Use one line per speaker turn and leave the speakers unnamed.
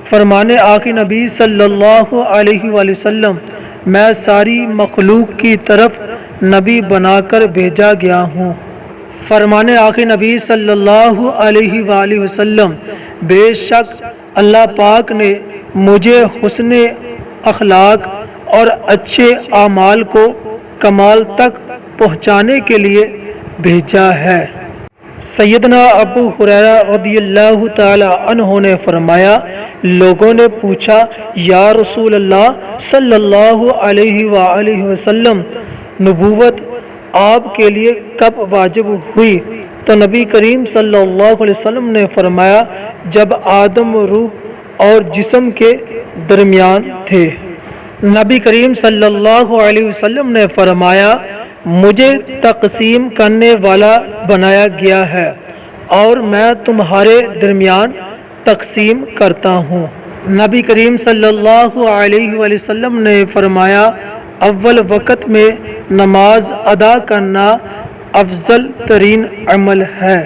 فرمانے آقا نبی صلی اللہ علیہ وآلہ وسلم میں ساری مخلوق کی طرف نبی بنا کر بھیجا گیا ہوں۔ فرمانے آقا نبی صلی اللہ علیہ وآلہ وسلم بے شک اللہ پاک نے مجھے حسن اخلاق اور اچھے اعمال کو کمال تک پہنچانے کے لیے بھیجا ہے۔ سیدنا ابو ہریرہ رضی اللہ تعالی عنہ نے فرمایا، لوگوں نے پوچھا یا رسول اللہ صلی اللہ علیہ وآلہ وسلم نبوت آپ کے لیے کب واجب ہوئی؟ تو نبی کریم صلی اللہ علیہ وسلم نے فرمایا جب آدم روح اور جسم کے درمیان تھے۔ نبی کریم صلی اللہ علیہ وسلم نے فرمایا مجھے تقسیم کرنے والا بنایا گیا ہے اور میں تمہارے درمیان تقسیم کرتا ہوں۔ نبی کریم صلی اللہ علیہ وآلہ وسلم نے فرمایا اول وقت میں نماز ادا کرنا افضل ترین عمل ہے۔